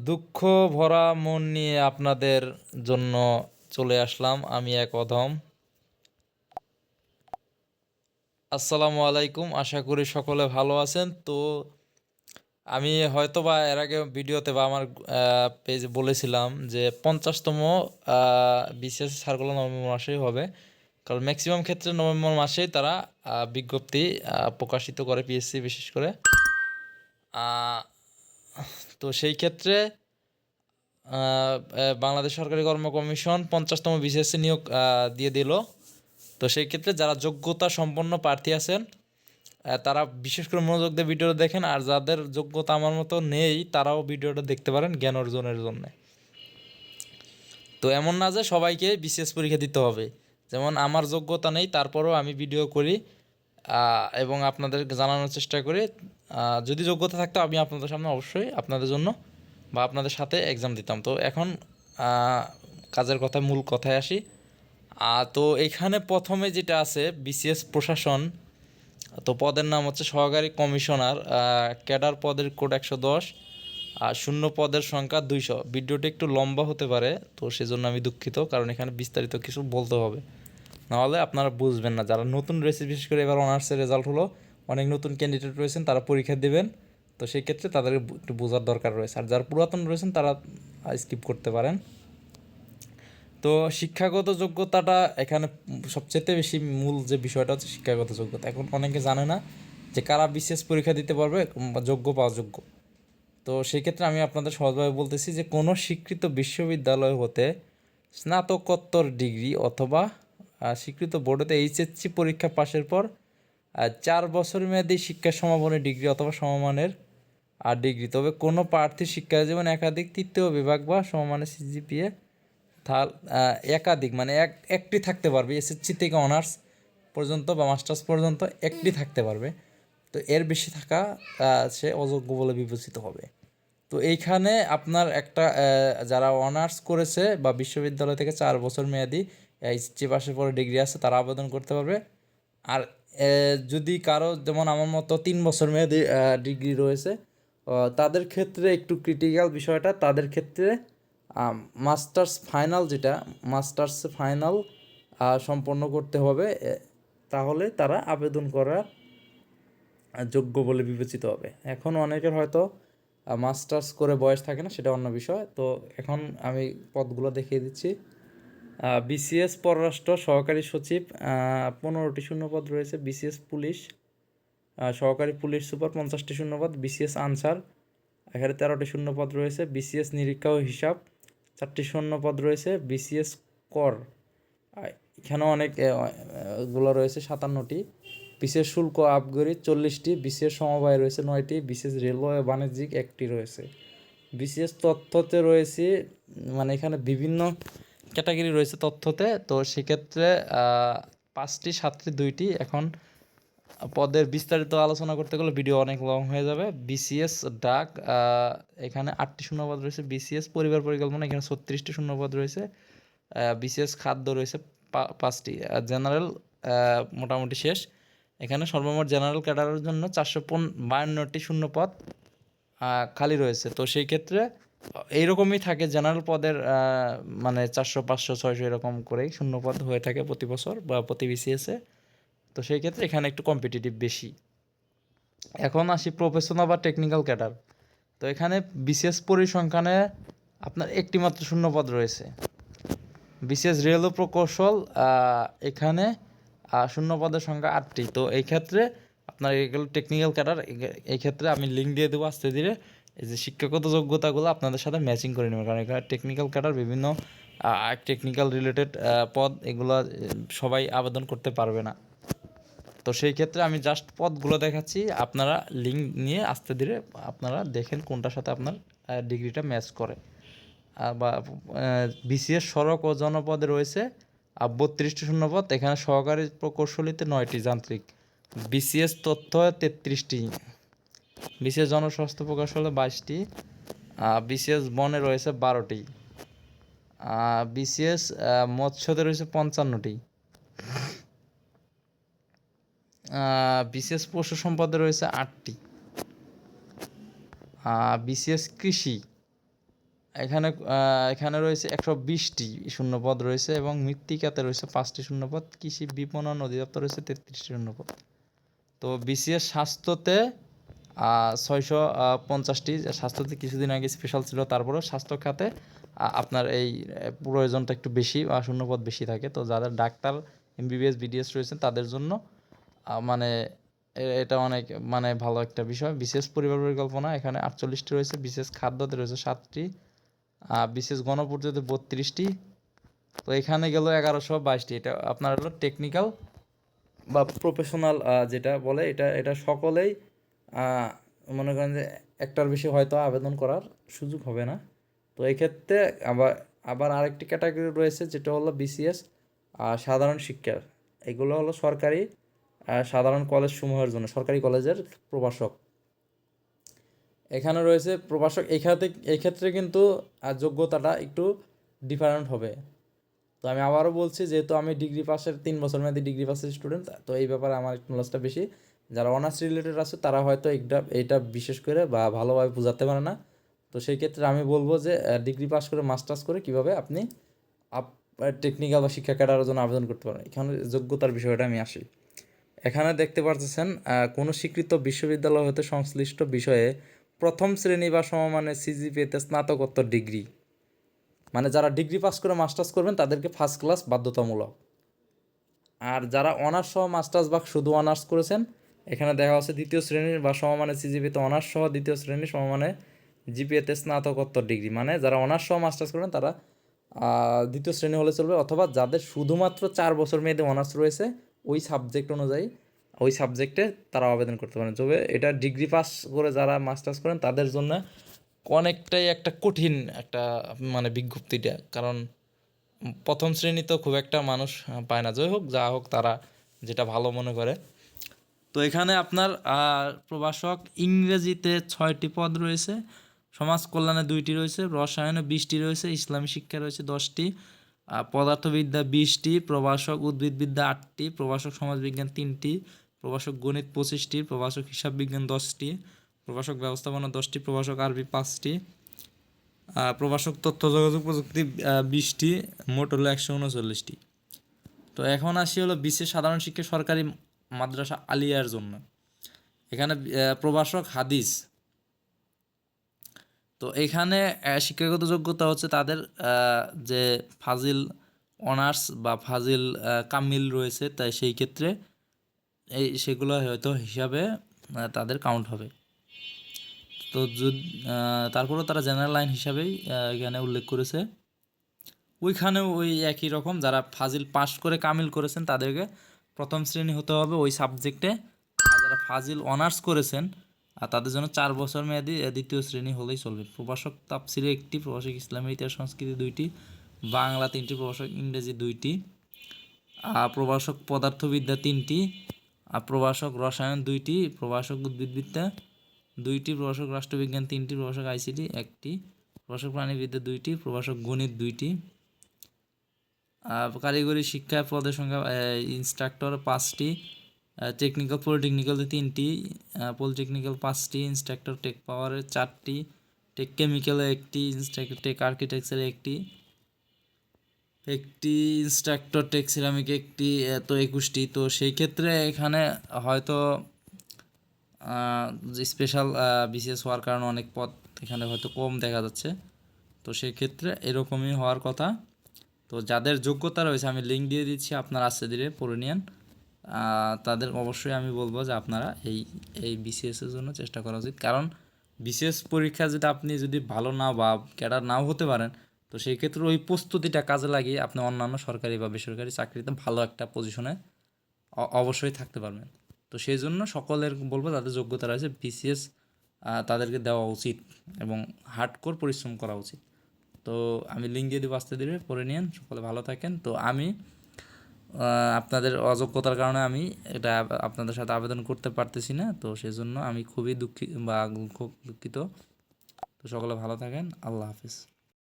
দুঃখ ভরা মন নিয়ে আপনাদের জন্য চলে আসলাম আমি এক অধম। আসসালামু আলাইকুম, আশা করি সকলে ভালো আছেন। তো আমি হয়তো বা এর আগে ভিডিওতে বা আমার পেজে বলেছিলাম যে 50তম বিসিএস সার্কুলার নভেম্বর মাসেই হবে, কারণ ম্যাক্সিমাম ক্ষেত্রে নভেম্বর মাসেই তারা বিজ্ঞপ্তি প্রকাশিত করে, পিএসসি বিশেষ করে। আহ, তো সেই ক্ষেত্রে বাংলাদেশ সরকারি কর্ম কমিশন 50তম বিসিএসসি নিয়োগ দিয়ে দিল। তো সেই ক্ষেত্রে যারা যোগ্যতা সম্পন্ন প্রার্থী আছেন তারা বিশেষ করে মনোযোগ দিয়ে ভিডিওটা দেখেন, আর যাদের যোগ্যতা আমার মতো নেই তারাও ভিডিওটা দেখতে পারেন জ্ঞান অর্জনের জন্য। তো এমন না যে সবাইকে বিসিএস পরীক্ষা দিতে হবে, যেমন আমার যোগ্যতা নেই তারপরেও আমি ভিডিও করি এবং আপনাদের জানানোর চেষ্টা করি। যদি যোগ্যতা থাকতো আমি আপনাদের সামনে অবশ্যই আপনাদের জন্য বা আপনাদের সাথে এক্সাম দিতাম। তো এখন কাজের কথায়, মূল কথায় আসি। তো এখানে প্রথমে যেটা আছে বিসিএস প্রশাসন, তো পদের নাম হচ্ছে সহকারী কমিশনার। ক্যাডার পদের কোড 110, আর শূন্য পদের সংখ্যা 200। ভিডিওটি একটু লম্বা হতে পারে, তো সেজন্য আমি দুঃখিত, কারণ এখানে বিস্তারিত কিছু বলতে হবে, নাহলে আপনারা বুঝবেন না। যারা নতুন রয়েছে, বিশেষ করে এবার অনার্সের রেজাল্ট হলো, অনেক নতুন ক্যান্ডিডেট রয়েছেন, তারা পরীক্ষা দেবেন। তো সেই ক্ষেত্রে তাদের একটু বোঝার দরকার রয়েছে, আর যারা পুরাতন রয়েছেন তারা স্কিপ করতে পারেন। তো শিক্ষাগত যোগ্যতাটা এখানে সবচেয়ে বেশি মূল যে বিষয়টা হচ্ছে শিক্ষাগত যোগ্যতা। এখন অনেকে জানে না যে কারা বিশেষ পরীক্ষা দিতে পারবে বা যোগ্য বা অযোগ্য। তো সেই ক্ষেত্রে আমি আপনাদের সহজভাবে বলতেছি যে কোনো স্বীকৃত বিশ্ববিদ্যালয় হতে স্নাতকোত্তর ডিগ্রি অথবা স্বীকৃত বোর্ডেতে এইচএসসি পরীক্ষা পাশের পর 4 বছর মেয়াদী শিক্ষা সমাপনী ডিগ্রি অথবা সমমানের ডিগ্রি। তবে কোনো প্রার্থী শিক্ষা জীবন একাধিক তৃতীয় বিভাগ বা সমমানের সিজিপিএ একাধিক মানে একটি থাকতে পারবে, এসএসসি থেকে অনার্স পর্যন্ত বা মাস্টার্স পর্যন্ত একটি থাকতে পারবে। তো এর বেশি থাকা সে অযোগ্য বলে বিবেচিত হবে। তো এইখানে আপনার একটা যারা অনার্স করেছে বা বিশ্ববিদ্যালয় থেকে 4 বছর মেয়াদি এইচএসসি পাশের পরে ডিগ্রি আছে তারা আবেদন করতে পারবে। আর যদি কারো যেমন আমার মতো 3 বছর মেয়াদি ডিগ্রি রয়েছে, তাদের ক্ষেত্রে একটু ক্রিটিক্যাল বিষয়টা, তাদের ক্ষেত্রে মাস্টার্স ফাইনাল, যেটা মাস্টার্স ফাইনাল সম্পন্ন করতে হবে, তাহলে তারা আবেদন করার যোগ্য বলে বিবেচিত হবে। এখন অনেকের হয়তো মাস্টার্স করে বয়স থাকে না, সেটা অন্য বিষয়। তো এখন আমি পদগুলো দেখিয়ে দিচ্ছি। বিসিএস পররাষ্ট্র সহকারী সচিব 15টি শূন্যপদ রয়েছে। বিসিএস পুলিশ সহকারী পুলিশ সুপার 50টি শূন্যপদ। বিসিএস আনসার এখানে 13টি শূন্যপদ রয়েছে। বিসিএস নিরীক্ষা ও হিসাব 4টি শূন্যপদ রয়েছে। বিসিএস কর এখানেও অনেক গুলো রয়েছে, 57টি। বিশেষ শুল্ক আবগারি 40টি। বিশেষ সমবায় রয়েছে 9টি। বিশেষ রেলওয়ে বাণিজ্যিক 1টি রয়েছে। বিশেষ তথ্যতে রয়েছে, মানে এখানে বিভিন্ন ক্যাটাগরি রয়েছে তথ্যতে। তো সেক্ষেত্রে 5টি, 7টি, 2টি। এখন পদের বিস্তারিত আলোচনা করতে গেলে ভিডিও অনেক লং হয়ে যাবে। বিসিএস ডাক এখানে 8টি শূন্যপদ রয়েছে। বিসিএস পরিবার পরিকল্পনা এখানে 36টি শূন্যপদ রয়েছে। বিসিএস খাদ্য রয়েছে 5টি। জেনারেল মোটামুটি শেষ। এখানে সর্বমোট জেনারেল ক্যাডারের জন্য 452টি শূন্যপদ খালি রয়েছে। তো সেই ক্ষেত্রে এইরকমই থাকে জেনারেল পদের, মানে 400, 500, 600 এরকম করেই শূন্যপদ হয়ে থাকে প্রতি বছর বা প্রতি বিসিএসে। তো সেই ক্ষেত্রে এখানে একটু কম্পিটিটিভ বেশি। এখন আসি প্রফেশনাল বা টেকনিক্যাল ক্যাডার। তো এখানে বিশেষ পরিসংখ্যানে আপনার একটি মাত্র শূন্যপদ রয়েছে। বিশেষ রেল ও প্রকৌশল এখানে শূন্যপদের সংখ্যা 8টি। তো এই ক্ষেত্রে আপনার এগুলো টেকনিক্যাল ক্যাডার, এই ক্ষেত্রে আমি লিঙ্ক দিয়ে দেবো আস্তে ধীরে। এই যে শিক্ষাগত যোগ্যতাগুলো আপনাদের সাথে ম্যাচিং করে নেবেন, কারণ এখানে টেকনিক্যাল ক্যাডার বিভিন্ন টেকনিক্যাল রিলেটেড পদ, এগুলো সবাই আবেদন করতে পারবে না। তো সেই ক্ষেত্রে আমি জাস্ট পদগুলো দেখাচ্ছি, আপনারা লিঙ্ক নিয়ে আস্তে ধীরে আপনারা দেখেন কোনটার সাথে আপনার ডিগ্রিটা ম্যাচ করে। বা বিসিএস সড়ক ও জনপদে রয়েছে 32টি শূন্যপদ। এখানে সহকারী প্রকৌশলীতে 9টি, যান্ত্রিক। বিসিএস তথ্য 33টি। বিসিএস জনস্বাস্থ্য প্রকৌশলে 22টি। বিসিএস বনে রয়েছে 12টি। বিসিএস মৎস্যতে রয়েছে 55টি। বিশেষ পশু সম্পদে রয়েছে 8টি। বিসিএস কৃষি, এখানে এখানে রয়েছে 120টি শূন্যপদ রয়েছে এবং মৃত্তিকাতে রয়েছে 5টি শূন্যপদ, কৃষি বিপণন অধিদপ্তর রয়েছে 33টি শূন্যপদ। তো বিসিএস স্বাস্থ্যতে 650টি, স্বাস্থ্যতে কিছুদিন আগে স্পেশাল ছিল, তারপরেও স্বাস্থ্য খাতে আপনার এই প্রয়োজনটা একটু বেশি বা শূন্যপদ বেশি থাকে। তো যাদের ডাক্তার, এমবিবিএস, বিডিএস রয়েছেন তাদের জন্য মানে এটা অনেক মানে ভালো একটা বিষয়। বিশেষ পরিবার পরিকল্পনা এখানে 48টি রয়েছে, বিশেষ খাদ্যতে রয়েছে 7টি, বিশেষ গণপূর্ততে 32টি। তো এখানে গেল 1122টি। এটা আপনার হলো টেকনিক্যাল বা প্রফেশনাল যেটা বলে, এটা এটা সকলেই মনে করেন যে একটার বেশি হয়তো আবেদন করার সুযোগ হবে না। তো এই ক্ষেত্রে আবার আবার আরেকটি ক্যাটাগরি রয়েছে যেটা হলো বিসিএস সাধারণ শিক্ষা। এগুলো হলো সরকারি সাধারণ কলেজ সমূহের জন্য, সরকারি কলেজের প্রভাষক। এখানে রয়েছে প্রভাষক। এই ক্ষেত্রে কিন্তু যোগ্যতাটা একটু ডিফারেন্ট হবে। তো আমি আবারও বলছি, যেহেতু আমি ডিগ্রি পাসের 3 বছর মেয়াদি ডিগ্রি পাসের স্টুডেন্ট, তো এই ব্যাপারে আমার একটু নলেজটা বেশি। যারা অনার্স রিলেটেড আছে তারা হয়তো এইটা বিশেষ করে বা ভালোভাবে বোঝাতে পারে না। তো সেই ক্ষেত্রে আমি বলবো যে ডিগ্রি পাস করে মাস্টার্স করে কীভাবে আপনি টেকনিক্যাল বা শিক্ষা ক্যাডারের জন্য আবেদন করতে পারেন। এখানে যোগ্যতার বিষয়টা আমি আসি। এখানে দেখতে পাচ্ছেন কোনো স্বীকৃত বিশ্ববিদ্যালয় হতে সংশ্লিষ্ট বিষয়ে প্রথম শ্রেণী বা সমমানের সিজিপিএতে স্নাতকোত্তর ডিগ্রি, মানে যারা ডিগ্রি পাস করে মাস্টার্স করবেন তাদেরকে ফার্স্ট ক্লাস বাধ্যতামূলক। আর যারা অনার্স সহ মাস্টার্স বা শুধু অনার্স করেছেন, এখানে দেখা হচ্ছে দ্বিতীয় শ্রেণীর বা সমমানের সিজিপিএতে অনার্স সহ দ্বিতীয় শ্রেণীর সমমানের জিপিএতে স্নাতকোত্তর ডিগ্রি, মানে যারা অনার্স সহ মাস্টার্স করবেন তারা দ্বিতীয় শ্রেণী হলে চলবে, অথবা যাদের শুধুমাত্র 4 বছর মেয়াদী অনার্স রয়েছে ওই সাবজেক্ট অনুযায়ী ওই সাবজেক্টে তারা আবেদন করতে পারেন। তবে এটা ডিগ্রি পাস করে যারা মাস্টার্স করেন তাদের জন্য অনেকটাই একটা কঠিন একটা মানে বিজ্ঞপ্তিটা, কারণ প্রথম শ্রেণী তো খুব একটা মানুষ পায় না। যাই হোক, যা হোক, তারা যেটা ভালো মনে করে। তো এখানে আপনার প্রভাষক ইংরেজিতে 6টি পদ রয়েছে, সমাজ কল্যাণে 2টি রয়েছে, রসায়নে 20টি রয়েছে, ইসলামী শিক্ষা রয়েছে 10টি, পদার্থবিদ্যা 20টি, প্রভাষক উদ্ভিদবিদ্যা 8টি, প্রভাষক সমাজবিজ্ঞান 3টি, প্রভাষক গণিত 25টি, প্রভাষক হিসাব বিজ্ঞান 10টি, প্রভাষক ব্যবস্থাপনা 10টি, প্রভাষক আরবি 5টি, প্রভাষক তথ্য যোগাযোগ প্রযুক্তি 20টি, মোট হলো 139টি। তো এখন আসি হলো বিশেষ সাধারণ শিক্ষা সরকারি মাদ্রাসা আলিয়ার জন্য। এখানে প্রভাষক হাদিস। তো এখানে শিক্ষাগত যোগ্যতা হচ্ছে তাদের যে ফাজিল অনার্স বা ফাজিল কামিল রয়েছে, তাই সেই ক্ষেত্রে সেগুলো হয়তো হিসাবে তাদের কাউন্ট হবে। তো তারপরেও তারা জেনারেল লাইন হিসাবেই এখানে উল্লেখ করেছে। ওইখানেও ওই একই রকম, যারা ফাজিল পাস করে কামিল করেছেন তাদেরকে প্রথম শ্রেণী হতে হবে ওই সাবজেক্টে, আর যারা ফাজিল অনার্স করেছেন আর তাদের জন্য 4 বছর মেয়াদি দ্বিতীয় শ্রেণী হলেই চলবে। প্রভাষক তাফসিরে 1টি, প্রভাষক ইসলামী ইতিহাস সংস্কৃতি 2টি, বাংলা 3টি, প্রভাষক ইংরেজি 2টি, প্রভাষক পদার্থবিদ্যা 3টি, প্রভাষক রসায়ন 2টি, প্রভাষক উদ্ভিদবিদ্যা 2টি, প্রভাষক রাষ্ট্রবিজ্ঞান 3টি, প্রভাষক আইসিটি 1টি, প্রভাষক প্রাণীবিদ্যা 2টি, প্রভাষক গণিত 2টি, কারিগরি শিক্ষা পদের সংখ্যা ইনস্ট্রাক্টর 5টি, টেকনিক্যাল পলিটেকনিক্যালে 3টি, পলিটেকনিক্যাল 5টি, ইনস্ট্রাক্টর টেক পাওয়ারে 4টি, টেক কেমিক্যালে 1টি, ইনস্ট্রাক্টর টেক আর্কিটেকচারে 1টি, ইনস্ট্রাক্টর টেক সিরামিক 1টি, তো 21টি। তো সেই ক্ষেত্রে এখানে হয়তো স্পেশাল বিসিএস হওয়ার কারণে অনেক পদ এখানে হয়তো কম দেখা যাচ্ছে। তো সেই ক্ষেত্রে এরকমই হওয়ার কথা। তো যাদের যোগ্যতা রয়েছে আমি লিঙ্ক দিয়ে দিচ্ছি, আপনারা আস্তে ধীরে পড়ে নিন। তাদের অবশ্যই আমি বলবো যে আপনারা এই বিসিএসের জন্য চেষ্টা করা উচিত, কারণ বিসিএস পরীক্ষা যদি ভালো না বা ক্যাডার নাও হতে পারেন, তো সেই ক্ষেত্রে ওই প্রস্তুতিটা কাজে লাগিয়ে আপনি অন্যান্য সরকারি বা বেসরকারি চাকরিতে ভালো একটা পজিশনে অবশ্যই থাকতে পারবেন। তো সেই জন্য সকলের বলবো যাদের যোগ্যতা রয়েছে বিসিএস তাদেরকে দেওয়া উচিত এবং হার্ডকোর পরিশ্রম করা উচিত। তো আমি লিঙ্ক দিয়ে দেবো, আস্তে ধীরে পড়ে নিন। সকলে ভালো থাকেন। তো আমি আপনাদের অযোগ্যতার কারণে আমি এটা আপনাদের সাথে আবেদন করতে পারতেছি না, তো সেই জন্য আমি খুবই দুঃখিত। তো সকলে ভালো থাকেন। আল্লাহ হাফিজ।